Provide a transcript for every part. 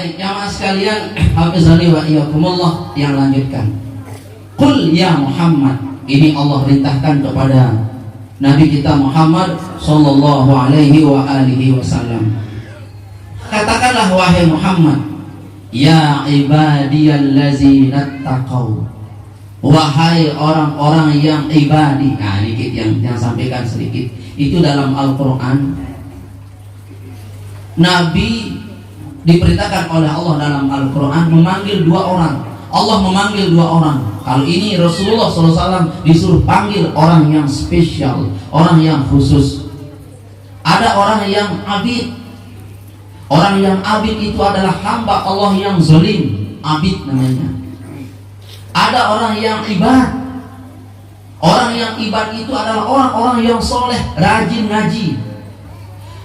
Baik, jamaah sekalian, hafizani wa iyyakumullah, yang lanjutkan. Qul ya Muhammad, ini Allah perintahkan kepada Nabi kita Muhammad sallallahu alaihi wa alihi wasallam. Katakanlah wahai Muhammad, ya ibadiyallazina taqaw, wahai orang-orang yang ibadi. Nah, ini yang sampaikan sedikit. Itu dalam Al-Qur'an. Nabi diperintahkan oleh Allah dalam Al-Quran memanggil dua orang. Allah memanggil dua orang. Kalau ini Rasulullah SAW disuruh panggil orang yang spesial, orang yang khusus. Ada orang yang abid. Orang yang abid itu adalah hamba Allah yang zalim, abid namanya. Ada orang yang ibad. Orang yang ibad itu adalah orang-orang yang soleh, rajin ngaji,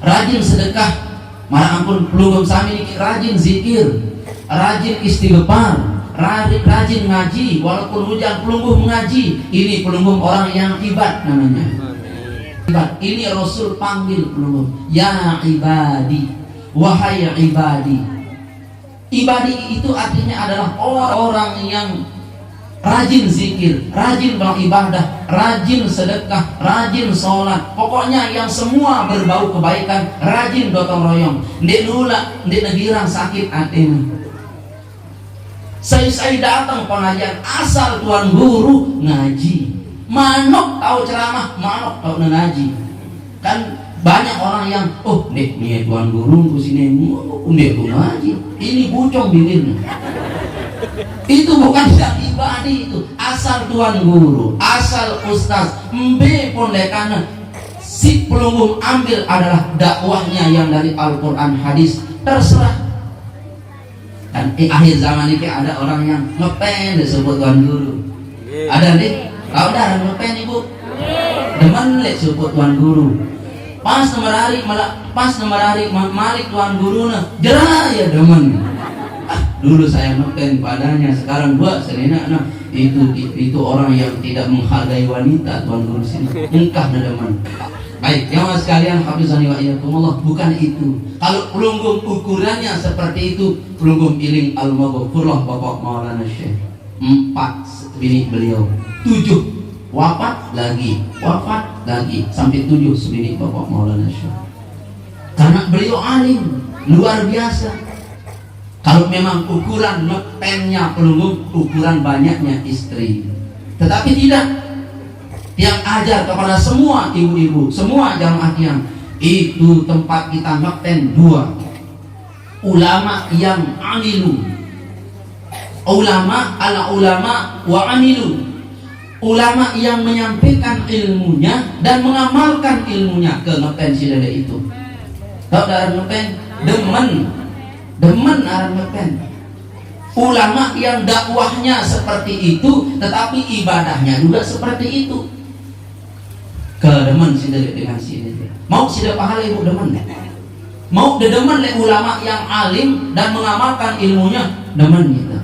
rajin sedekah. Mara ampun pelunggum sami ini rajin zikir, rajin istighfar, rajin ngaji, walaupun hujan pelunggum mengaji. Ini pelunggum orang yang ibad namanya. Ibad. Ini Rasul panggil pelunggum, ya ibadi, wahai ibadi. Ibadi itu artinya adalah orang-orang yang rajin zikir, rajin beribadah, rajin sedekah, rajin sholat. Pokoknya yang semua berbau kebaikan, rajin gotong royong. Ndek nulak, ndek negirang sakit hatinya. Saya datang pengajian asal tuan guru ngaji. Manok tahu ceramah, manok tahu ngaji. Kan banyak orang yang, oh ndek nih tuan guru kesini, ndek tuh ngaji. Ini bucong bibirnya. Itu bukan yang ibadi, itu asal tuan guru, asal ustaz, mbe pondekana. Si pelunggum ambil adalah dakwahnya yang dari Al-Quran, hadis, terserah. Dan akhir zaman ini ada orang yang ngepen disebut tuan guru. Ada nih, kau dah ngepen ibu, demen lek sebut tuan guru. Pas nomor hari malik tuan guru na jerah ya demen. Dulu saya ngepen padanya, sekarang gua serena. Nah, itu orang yang tidak menghargai wanita tuan guru sini. Engkah nadaman. Baik, jamaah sekalian, hafizani wa iyyakumullah, bukan itu. Kalau pelunggum ukurannya seperti itu, pelunggum iling al-maghfurah Bapak Maulana Syekh. 4 bini beliau, 7 wafat lagi sampai 7 sebini Bapak Maulana Syekh. Karena beliau alim luar biasa. Kalau memang ukuran ngepennya pelunggum, ukuran banyaknya istri. Tetapi tidak. Yang ajar kepada semua ibu-ibu, semua jamaah yang itu tempat kita ngepen 2. Ulama yang amilu. Ulama wa amilu. Ulama yang menyampaikan ilmunya dan mengamalkan ilmunya. Ke ngepen si dede itu. Tahu darah ngepen? Demen arah ngepen. Ulama yang dakwahnya seperti itu, tetapi ibadahnya juga seperti itu. Kedemen si dari dengan si ini. Mau si pahala ibu demen. Mau demen le ulama yang alim dan mengamalkan ilmunya, demen gitu.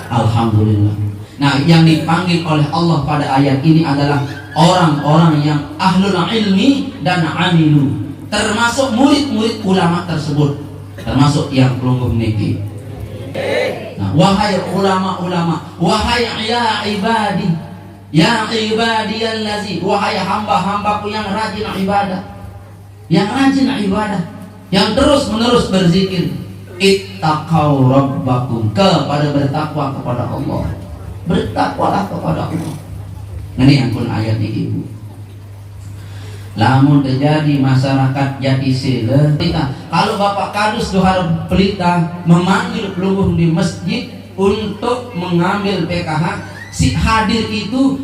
Alhamdulillah. Nah, yang dipanggil oleh Allah pada ayat ini adalah orang-orang yang ahlul ilmi dan amilu. Termasuk murid-murid ulama tersebut, termasuk yang pelunggum niki. Nah, wahai ulama-ulama, wahai ya ibadi, ya ibadiyallazi, wahai hamba-hambaku yang rajin ibadah, yang terus-menerus berzikir. Ittaqau rabbakum, kepada bertakwa kepada Allah. Bertakwalah kepada Allah. Ini yang pun ayat ini ibu. Lamun terjadi masyarakat Jatisela, kalau Bapak Kadus Johar Pelita memanggil pelunggum di masjid untuk mengambil PKH, si hadir itu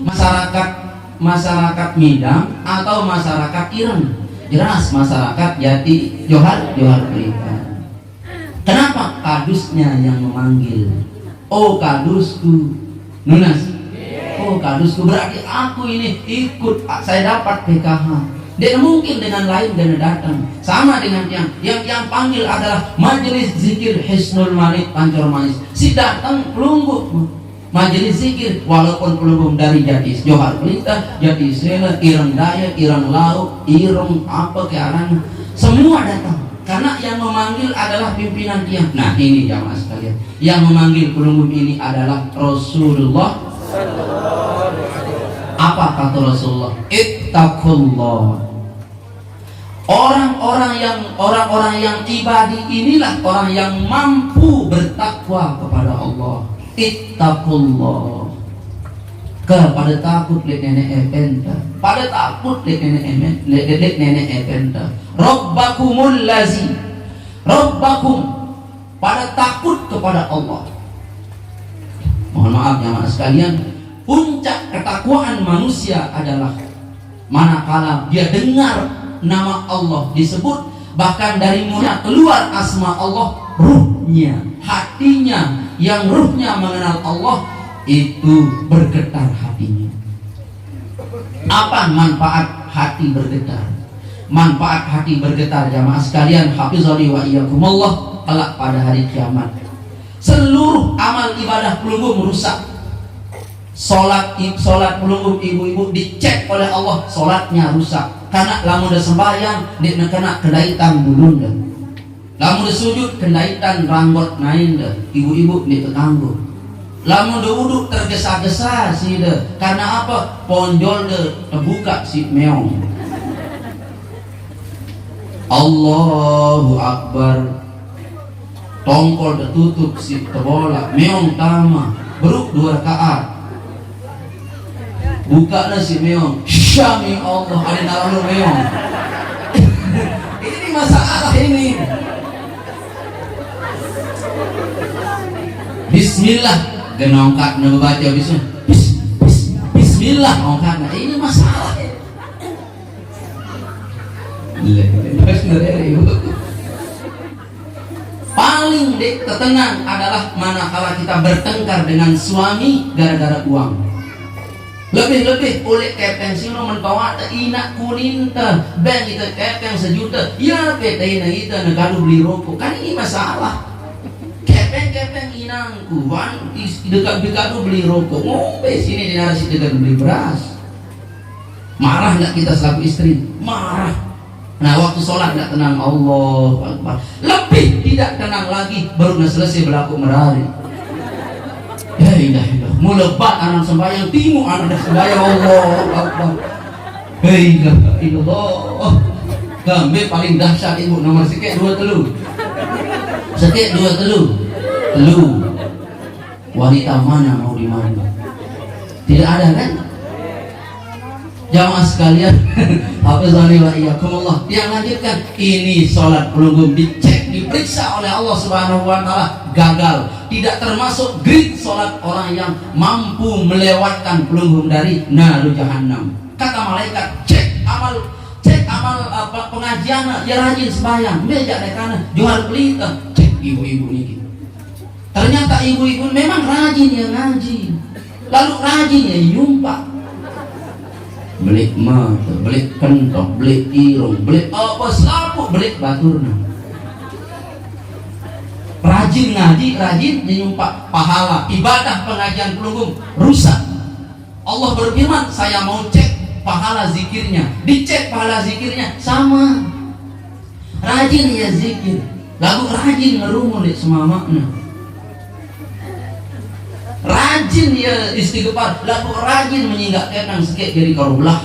masyarakat Midang atau masyarakat Ireng. Jelas masyarakat Johar Pelita. Kenapa kadusnya yang memanggil? Oh kadusku, Nunas. Oh kadusku, berarti aku ini ikut, saya dapat PKH. Dia mungkin dengan lain dan datang. Sama dengan yang panggil adalah majelis zikir Hisnul Manik Pancor Manis. Si datang pelunggum majelis zikir, walaupun pelunggum dari Jatis Johar Pelita, Jatisela, Ireng Daya, Ireng Lauk, Ireng apa ke arahnya, semua datang. karena yang memanggil adalah pimpinan dia. Nah ini jamaah sekalian, yang memanggil pelunggup ini adalah Rasulullah. Apa kata Rasulullah? Ittaqullah. Orang-orang yang ibadi inilah orang yang mampu bertakwa kepada Allah. Ittaqullah. Kepada takut lihat nenek epenta, pada takut lihat nenek epenta. Rabbakumul lazi, Rabbakum, pada takut kepada Allah. Mohon maaf jamaah sekalian, puncak ketakwaan manusia adalah manakala dia dengar nama Allah disebut, bahkan dari mulutnya keluar asma Allah, ruhnya, hatinya yang ruhnya mengenal Allah itu bergetar hatinya. Apa manfaat hati bergetar? Manfaat hati bergetar jamaah sekalian, hafizani wa iyyakumullah, kelak pada hari kiamat seluruh amal ibadah pelunggup rusak. Solat pelunggup ibu-ibu dicek oleh Allah, solatnya rusak karena lamun udah sembahyang dia kena kedaitan bulun dah, lamun udah sujud kedaitan rambut naik dah, ibu-ibu dia terganggu. Lamun udah uduk tergesa-gesa sih dah, karena apa? Ponjol dah terbuka si meong. Allahu Akbar, tongkol tertutup si terbolak meong tama beruk 2 rakaat. Buka na si meong, syami Allah, ada naruh meong. Ini masalah ini. Bismillah, genongkat ngebaca Bismillah, ongkat. Nah, ini masalah. Paling tertenang adalah manakala kita bertengkar dengan suami gara-gara uang. Lebih-lebih oleh kepeng sino menbawa inak kuning teh, bang kita kepeng 1 juta, ya PT kita negara beli rokok, kan ini masalah. Kepeng inangku, wan dekat beli rokok, ngombe sini di narasi dekat beli beras. Marah nggak kita selaku istri? Marah. Nah waktu sholat nggak tenang, Allah Akbar. Lebih tidak tenang lagi, baru selesai berlaku merari. Ya indah, mulebat anak sembahyang timu anak sembahyang, Allah Akbar. Hei Allah, gambe paling dahsyat ibu nomor sekek 2 telu, sekek 2 telu. Wanita mana mau di mana? Tidak ada kan? Jamaah sekalian, hafizani wa iyyakumullah. Yang lanjutkan, ini sholat pelunggup dicek, diperiksa oleh Allah Subhanahu wa taala, gagal. Tidak termasuk grade sholat orang yang mampu melewatkan pelunggup dari naru jahannam. Kata malaikat, cek amal pengajian, ya rajin sembahyang, meja dekana, jual pelita, cek ibu-ibu ini. Ternyata ibu-ibu memang rajin ya ngaji, lalu rajin ya nyumpah. Beli mata, beli kentong, beli irung, beli apa selaput, beli baturna. Rajin ngaji, rajin nyumpah, pahala ibadah pengajian pelunggup rusak. Allah berfirman, saya mau cek pahala zikirnya. Dicek pahala zikirnya sama. Rajin ya zikir, lalu rajin ngerumun di semamakna. Rajin ya istighfar, lalu rajin menyinggak ketang sikit jadi karulah.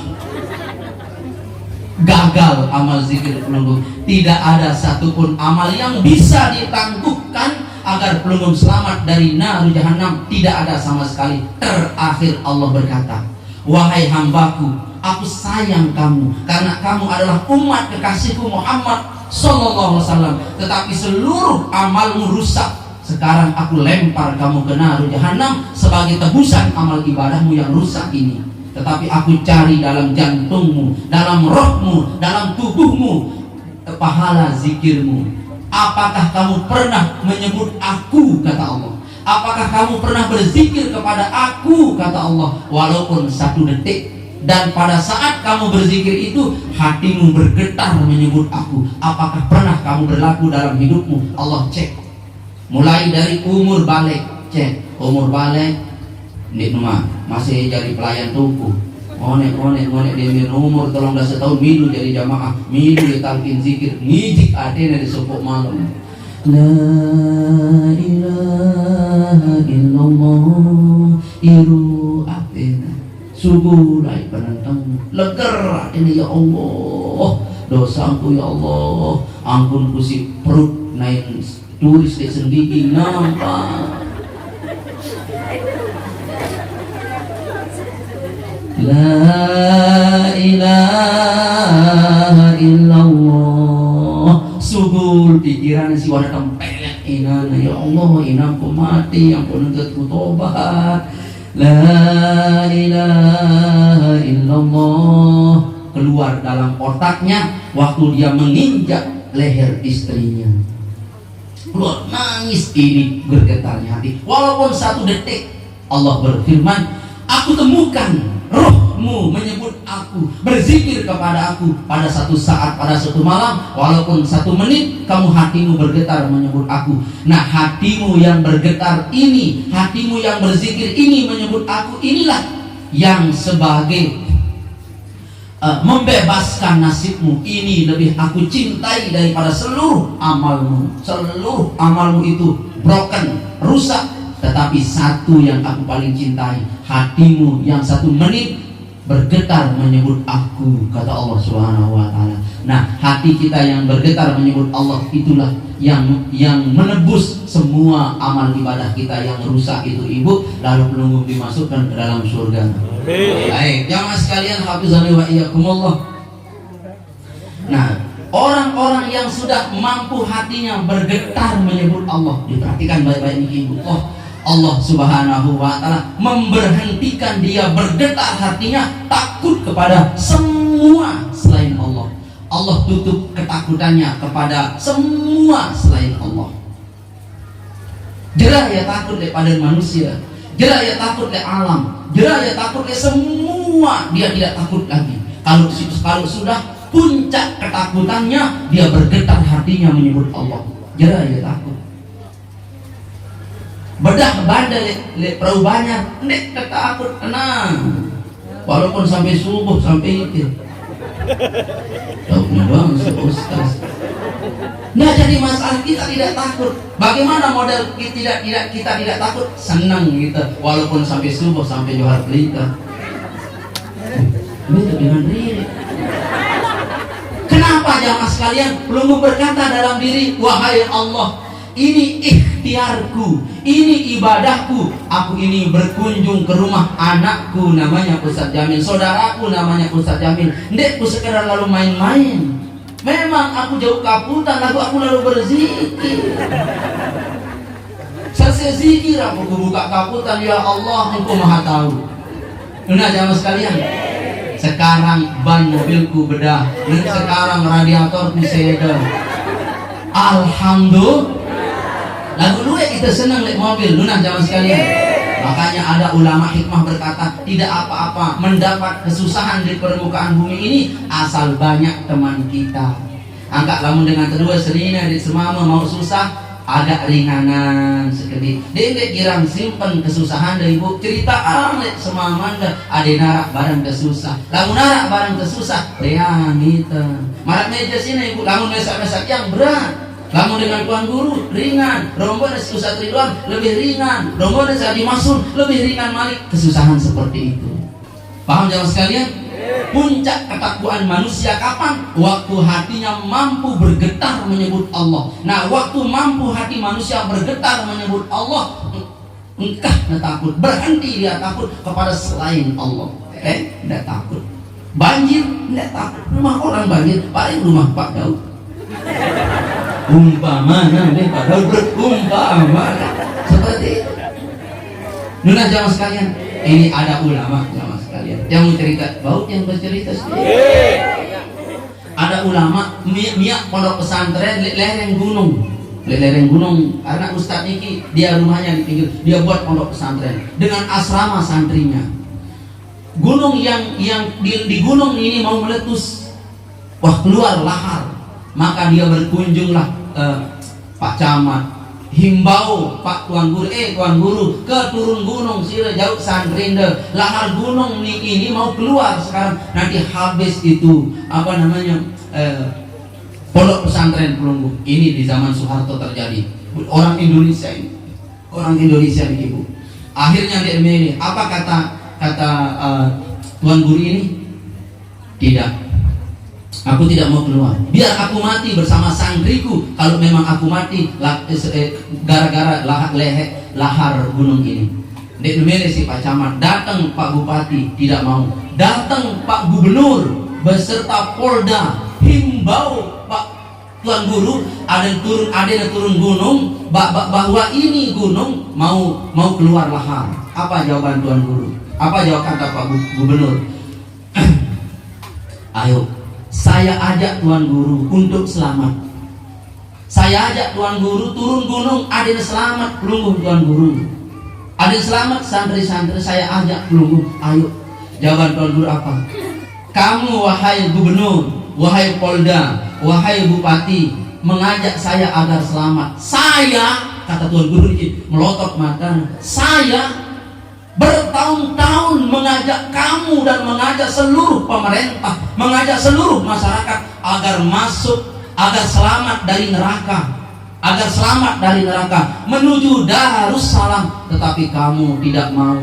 Gagal amal zikir pelunggup. Tidak ada satupun amal yang bisa ditangguhkan agar pelunggup selamat dari naru jahannam. Tidak ada sama sekali. Terakhir Allah berkata, wahai hambaku, aku sayang kamu karena kamu adalah umat kekasihku Muhammad sallallahu alaihi wasallam, tetapi seluruh amalmu rusak. Sekarang aku lempar kamu ke naru jahannam sebagai tebusan amal ibadahmu yang rusak ini. Tetapi aku cari dalam jantungmu, dalam rohmu, dalam tubuhmu pahala zikirmu. Apakah kamu pernah menyebut aku, kata Allah? Apakah kamu pernah berzikir kepada aku, kata Allah, walaupun 1 detik? Dan pada saat kamu berzikir itu hatimu bergetar menyebut aku. Apakah pernah kamu berlaku dalam hidupmu? Allah cek. Mulai dari umur balik, cek umur balik di rumah masih jadi pelayan toko, ngonek dia umur 13 tahun milu jadi jamaah, milu dia talqin zikir, ngijik adena di sopok malam. La ilaha illallah iru adena subuh lai penentang leger ini ya Allah, dosaku ya Allah, ampun kusi perut naik turis dia sendiri nampak. La ilaha illallah sugul pikiran si wadah tempelek inana ya Allah inamku mati ampun engkau tobat. La ilaha illallah keluar dalam otaknya waktu dia menginjak leher istrinya, keluar nangis, ini bergetarnya hati. Walaupun 1 detik Allah berfirman, aku temukan rohmu menyebut aku, berzikir kepada aku pada satu saat, pada satu malam, walaupun 1 menit kamu hatimu bergetar menyebut aku. Nah hatimu yang bergetar ini, hatimu yang berzikir ini menyebut aku, inilah yang sebagai membebaskan nasibmu. Ini lebih aku cintai daripada seluruh amalmu. Seluruh amalmu itu broken, rusak. Tetapi satu yang aku paling cintai, hatimu yang 1 menit bergetar menyebut aku, kata Allah Subhanahu wa Ta'ala. Nah, hati kita yang bergetar menyebut Allah itulah yang menebus semua amal ibadah kita yang rusak itu, Ibu, lalu belum dimasukkan ke dalam surga. Baik, jamaah sekalian, hafizani wa iyyakumullah. Nah, orang-orang yang sudah mampu hatinya bergetar menyebut Allah, diperhatikan baik-baik ini, Ibu. Allah Subhanahu wa Ta'ala memberhentikan dia bergetar hatinya takut kepada semua selain Allah. Allah tutup ketakutannya kepada semua selain Allah. Jerah ya takut kepada manusia, jerah ya takut ke alam, jerah ya takut ke semua, dia tidak takut lagi. Kalau sudah puncak ketakutannya, dia bergetar hatinya menyebut Allah, jerah ya takut. Bedah bandel perubahannya, nek takut tenang. Walaupun sampai subuh sampai itu. Tahu doang Ustaz. Nah jadi masalah kita tidak takut. Bagaimana model kita tidak takut? Senang kita walaupun sampai subuh sampai johar pelita. Itu dengan diri. Kenapa jamaah sekalian belum berkata dalam diri, wahai Allah, ini ikhtiarku, ini ibadahku. Aku ini berkunjung ke rumah anakku namanya Ustaz Jamil, saudaraku namanya Ustaz Jamil. Ndek ku sekedar lalu main-main. Memang aku jauh kaputan, lalu aku lalu berzikir. Selesai zikir aku buka kaputan, ya Allah Engkau Maha Tahu. Nah jamaah sekalian, sekarang ban mobilku bedah, dan sekarang radiatorku sedang. Alhamdulillah. Lagu dulu kita senang lihat mobil, lunah zaman sekalian. Makanya ada ulama hikmah berkata, tidak apa-apa mendapat kesusahan di permukaan bumi ini asal banyak teman kita. Angkat lamun dengan kedua serina di semama mau susah, agak ringanan sekedip. Dek kirang simpen kesusahan dari ibu cerita lihat semama dah ade narak barang kesusah. Lamun narak barang kesusah, reang kita. Marak meja sini ibu, lamun mesak-mesak yang berat. Lamun dengan tuan guru ringan, rombongan Ustaz Ridwan lebih ringan, rombongan saya dimaksud lebih ringan malik. Kesusahan seperti itu. Paham jamaah sekalian? Puncak ketakwaan manusia kapan? Waktu hatinya mampu bergetar menyebut Allah. Nah, waktu mampu hati manusia bergetar menyebut Allah, engkah takut, berhenti dia takut kepada selain Allah. Tidak takut. Banjir, tidak takut. Rumah orang banjir, paling rumah Pak Daud. Umpamanya nih padahal berumpamanya seperti itu. Nuna jamaah sekalian, ini ada ulama jamaah sekalian yang mau cerita, baut yang bercerita sendiri. Ada ulama miak pondok pesantren lereng gunung, karena Ustadz Niki dia rumahnya di pinggir, dia buat pondok pesantren dengan asrama santrinya. Gunung yang di gunung ini mau meletus, wah keluar lahar. Maka dia berkunjunglah Pak Camat, himbau Pak Tuan Guru ke turun gunung sila jauh santrinda lahar gunung ini mau keluar sekarang nanti habis itu apa namanya pondok pesantren Pelunggu ini di zaman Soeharto terjadi. Orang Indonesia ini Ibu akhirnya dia memilih apa kata Tuan Guru ini, tidak, aku tidak mau keluar. Biar aku mati bersama santriku. Kalau memang aku mati gara-gara lahar gunung ini. Dek memilih si Pak Camat, datang Pak Bupati, tidak mau. Datang Pak Gubernur beserta Polda, himbau Pak Tuan Guru, ada yang turun gunung, bahwa ini gunung mau keluar lahar. Apa jawaban Tuan Guru? Apa jawaban kata Pak Gubernur? Ayo, saya ajak Tuan Guru untuk selamat. Saya ajak Tuan Guru turun gunung, ada yang selamat Pelunggu Tuan Guru. Ada yang selamat santri-santri, saya ajak Pelunggu. Ayo. Jawaban Tuan Guru apa? Kamu wahai Gubernur, wahai Polda, wahai Bupati, mengajak saya agar selamat. Saya, kata Tuan Guru melotot mata, saya bertahun-tahun mengajak kamu dan mengajak seluruh pemerintah, mengajak seluruh masyarakat agar agar selamat dari neraka, menuju Darussalam, tetapi kamu tidak mau.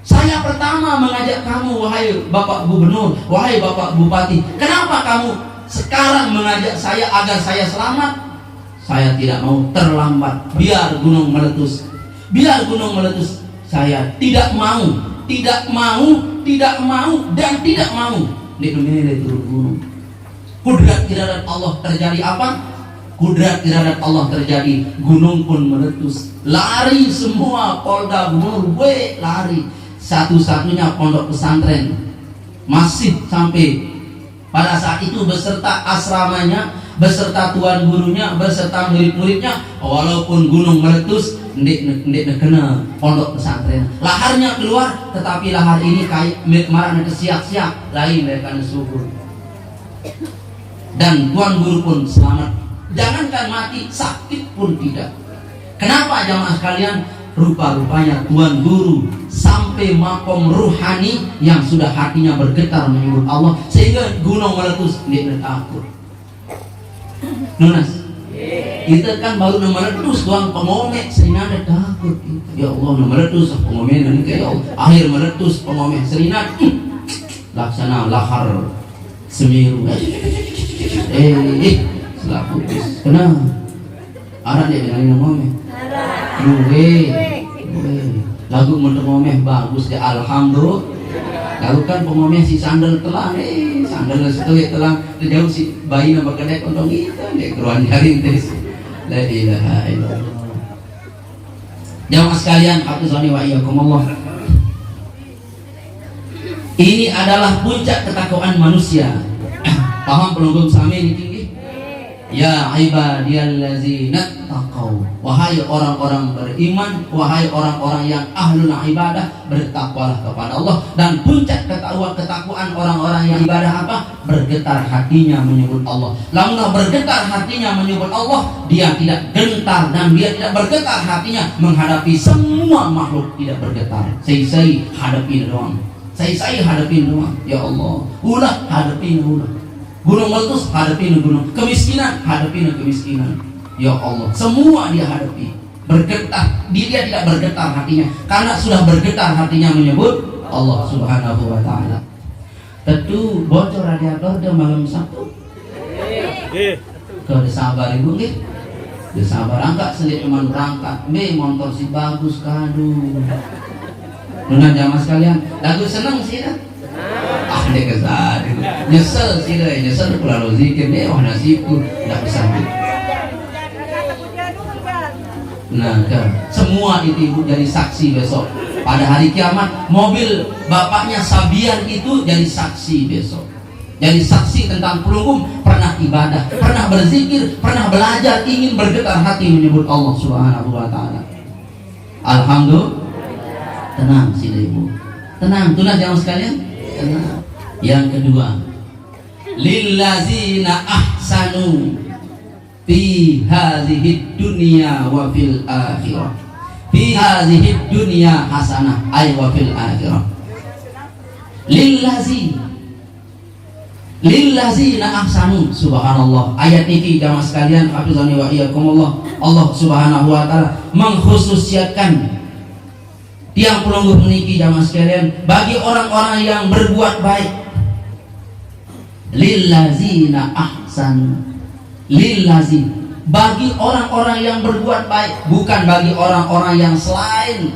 Saya pertama mengajak kamu, wahai Bapak Gubernur, wahai Bapak Bupati, kenapa kamu sekarang mengajak saya agar saya selamat? Saya tidak mau terlambat, biar gunung meletus. Saya tidak mau dan tidak mau di dunia turun gunung. Kudrat iradat Allah terjadi apa? Kudrat iradat Allah terjadi, gunung pun meletus. Lari semua Polda Gubernur, lari. Satu-satunya pondok pesantren masih sampai pada saat itu beserta asramanya, beserta tuan gurunya, beserta murid-muridnya, walaupun gunung meletus, ndek kena pondok pesantren. Laharnya keluar, tetapi lahar ini kayak kemarin kesiak-siak, lain dari karena subur. Dan tuan guru pun selamat. Jangankan mati, sakit pun tidak. Kenapa jamaah sekalian? Rupa-rupanya tuan guru sampai makom ruhani yang sudah hatinya bergetar menyebut Allah, sehingga gunung meletus ndek takut. Nunas, kita kan baru meletus doang pengomeh, seringan ada takut. Ya Allah, meletus pengomeh nanti ya Allah. Akhir meletus pengomeh seringan, laksana lahar Semeru. Setelah putus, kenapa? Ada dia dengan ngomeh. Lagu ngomeh bagus deh, alhamdulillah. Lalu kan pengomeh si sandal telang, sandal setuju telang, jauh si bayi nama kedek ontong itu, dek keruan jaring tes. La ilaha illallah. Jamaah sekalian, hafizani wa iyyakumullah. Ini adalah puncak ketakwaan manusia. Paham pelunggung sami ini tinggi? Ya ibadiyallazina taqaw, wahai orang-orang beriman, wahai orang-orang yang ahlul ibadah, bertakwalah kepada Allah. Dan puncak ketakwaan orang-orang yang ibadah apa? Bergetar hatinya menyebut Allah. Lalu bergetar hatinya menyebut Allah, dia tidak gentar dan dia tidak bergetar hatinya menghadapi semua makhluk, tidak bergetar. Saya hadapin doang. Saya hadapin doang. Ya Allah, ulah hadapin ulah. Gunung meletus, hadapin gunung. Kemiskinan, hadapin kemiskinan. Ya Allah, semua dia hadapi. Bergetar, dia tidak bergetar hatinya, karena sudah bergetar hatinya menyebut Allah Subhanahu wa Ta'ala. Tentu bocor radiator dia malam Sabtu. Kau sabar ibu nggih? Dia sabar, angkat sendiri cuman berangkat. Motor si bagus kadu. Nuna jamaah sekalian, lagu seneng sih dah. Dia kesal, nyesel sih deh, nyesel pulau zikir deh, nasibku tidak bisa. Nah, semua itu ibu jadi saksi besok pada hari kiamat. Mobil bapaknya Sabian itu jadi saksi besok, jadi saksi tentang Pelunggung pernah ibadah, pernah berzikir, pernah belajar, ingin bergetar hati menyebut Allah Subhanahu wa Ta'ala. Alhamdulillah. Tenang sih ibu, tenang, tunah jamaah sekalian. Yang kedua, lillazina ahsanu fi hadhihi dunya wa fil akhirah. Fi hadhihi dunya hasanah ay wa fil akhirah. Lillazina ahsanu. Subhanallah. Ayat ini jamaah sekalian, hafizani wa iyyakumullah. Allah Subhanahu wa taala mengkhususkan tiang pelungguh meniki jamaah sekalian bagi orang-orang yang berbuat baik. Lillazina ahsan. Bagi orang-orang yang berbuat baik, bukan bagi orang-orang yang selain.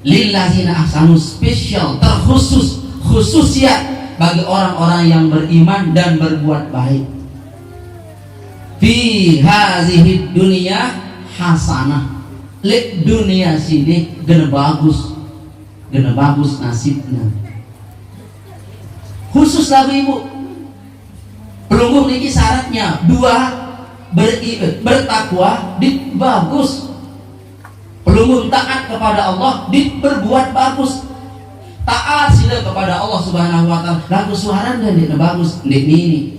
Lillazina ahsanu, spesial, terkhusus, khususnya bagi orang-orang yang beriman dan berbuat baik. Fi hazihi dunia hasanah. Lek dunia sini gena bagus nasibnya. Khusus lagi ibu, pelungguh niki syaratnya dua, bertakwa di bagus. Pelungguh taat kepada Allah di berbuat bagus. Taat sila kepada Allah Subhanahu wa taala. Lagu suara dan dia bagus, ini.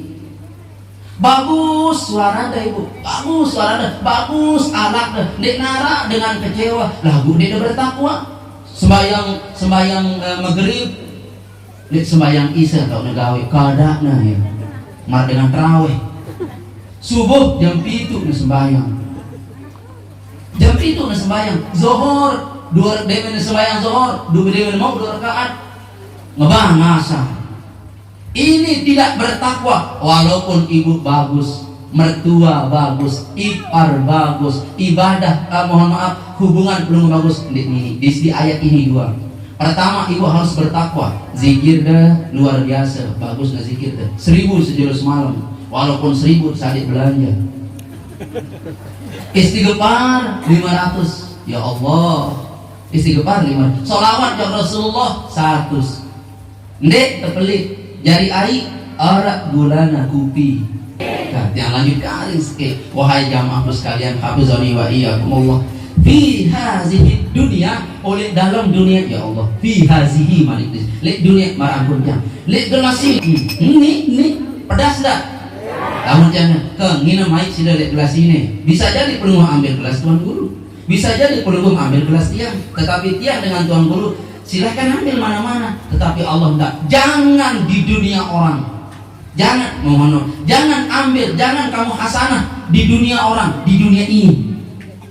Bagus suara ibu, bagus suara, bagus anak, dek nara dengan kecewa. Lagu dia bertakwa. Sembayang maghrib, dek sembayang isya atau negawe kadakna ya. Mar dengan tarawih. Subuh jam 7 na sembayang. Jam 7 na sembayang. Zuhur dua demen sembahyang zuhur, dua demen mau 2 rakaat ngebangasa. Ini tidak bertakwa. Walaupun ibu bagus, mertua bagus, ipar bagus, ibadah mohon maaf, hubungan belum bagus. Di ayat ini dua. Pertama, ibu harus bertakwa. Zikir dah luar biasa, bagus na zikir dah. 1000 sejurus malam, walaupun 1000 sadik belanja. Istighfar 500, ya Allah. Istighfar 500. Sholawat ya Rasulullah 100. Ndek terpelit jari ai arak gulana kupi. Nah, yang lanjut kali sekali. Wahai jamaahku sekalian, hafizani wa iyyakumullah. Fi hazihi dunya, oleh dalam dunia ya Allah. Fi hazihi malik. Lek dunia marampun jam. Lek gelas ini pedas dah. Namun jangan ke ngina maik sida lek gelas ini. Bisa jadi pelungguh ambil gelas tuan guru. Bisa jadi pelungguh ambil gelas tiang, tetapi tiang dengan tuan guru silahkan ambil mana-mana, tetapi Allah tidak. Jangan di dunia orang, jangan ambil, jangan kamu hasanah di dunia orang, di dunia ini.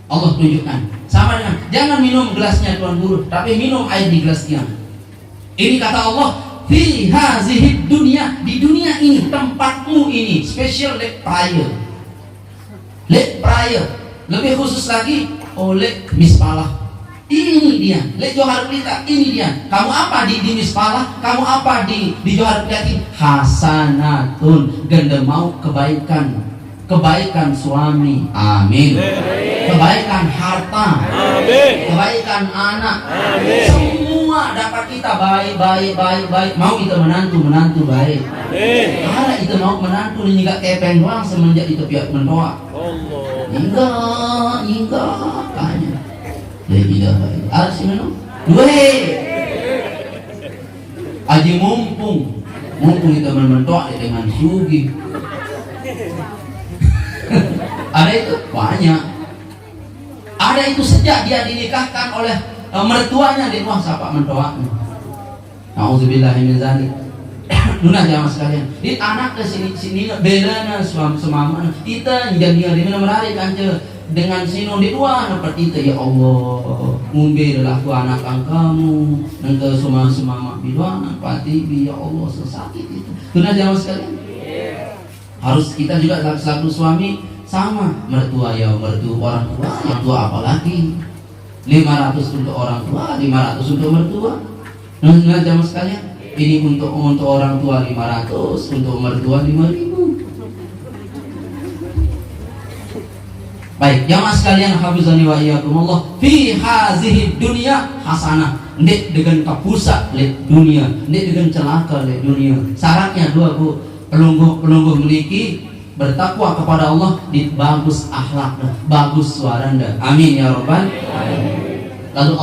Allah tunjukkan sama dengan jangan minum gelasnya tuan guru, tapi minum air di gelas tiang. Ini kata Allah, fi hazihi dunia, di dunia ini tempatmu ini special lek prayer, lebih khusus lagi oleh mispalah. Ini dia lek Johar Pelita, ini dia. Kamu apa di mispalah, kamu apa di Johar Pelita? Hasanatun, ganda mau kebaikan suami, amin. Kebaikan harta, amin. Kebaikan anak, amin. Semua dapat kita baik. Mau kita menantu baik. Amin. Ada itu mau menantu ini gak kepeng doang semenjak itu pihak mendoa. Enggak tanya. Ya tidak. Harus minum. Dua. Aji mumpung kita mendoa dengan sugi. Ada itu banyak. Ada itu sejak dia dinikahkan oleh mertuanya di rumah siapa mendoanya. Nauzubillahi min dzalik. Nuna jamaah sekalian. Di anak ke sini belana semama kita jadi di mana menarik anje dengan sino di dua seperti itu ya Allah. Ngumbe laku anak kamu dan ke semama biduana pati ya Allah sesakit itu. Nuna jamaah sekalian. Harus kita juga selaku suami sama mertua orang tua apalagi 500 untuk orang tua, 500 untuk mertua. Nah jamaah sekalian, ini untuk orang tua 500, untuk mertua 5.000. Baik, jamaah sekalian hafizani wa iyyakumullah, fi hazihi dunya hasanah. Ndek dengan kapusa lek dunia, ndek dengan celaka lek dunia. Syaratnya dua Bu, pelungguh memiliki bertakwa kepada Allah, di bagus akhlak, bagus suaranya. Amin ya rabbal alamin. Lalu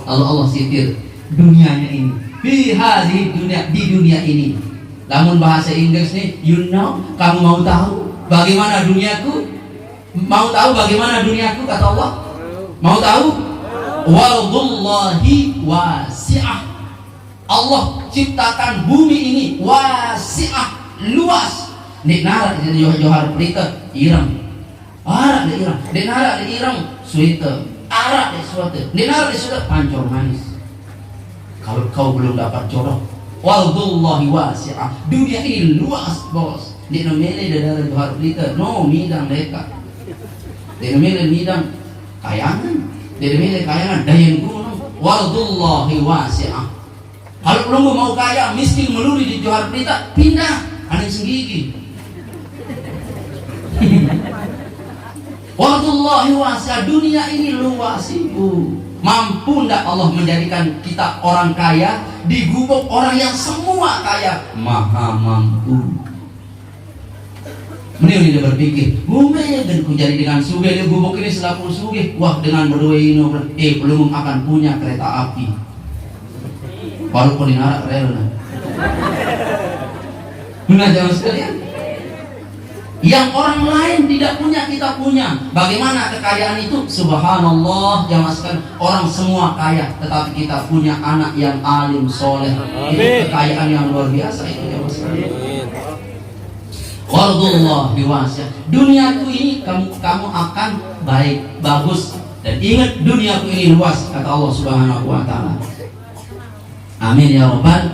Allah sitir dunianya ini. Fi hadhihi dunya, di dunia ini. Namun bahasa Inggris nih, you know, kamu mau tahu? bagaimana duniaku? Mau tahu bagaimana duniaku kata Allah? Mau tahu? Wardullahi wasi'ah. Allah ciptakan bumi ini wasi'ah, luas. Nek nara di johar pelita irang. Arak di irang. Nek nara di irang suite. Arak di suite. Nek nara di suite pancor manis. Kalau kau belum dapat jorok, wardullahi wasi'ah. Dunia ini luas, bos. Nek nomele dari johar pelita, no midang mereka. Nek nomele midang kayangan. Nek nomele kayangan dayan gunung. Wardullahi wasi'ah. Kalau belum mau kaya, miskin melulu di Johar Pelita, pindah, aneh senggigi. Wallahi wasi'ah, dunia ini luas ibu. Mampu ndak Allah menjadikan kita orang kaya, digubuk orang yang semua kaya? Maha mampu. Mending dia berpikir, bumi dan ku jadi dengan sugih, dia gubuk ini selaku sugih. Wah, dengan berdua ini, belum akan punya kereta api. Walaupun dinarak rel nah. Benar jangan sekalian. Yang orang lain tidak punya, kita punya. Bagaimana kekayaan itu? Subhanallah, jangan sekalian. Orang semua kaya, tetapi kita punya anak yang alim soleh. Itu kekayaan yang luar biasa itu jangan sekalian. Wardullah biwasi'ah. Duniaku ini kamu akan baik, bagus. Dan ingat duniaku ini luas, kata Allah Subhanahu wa ta'ala. Amin ya rabbal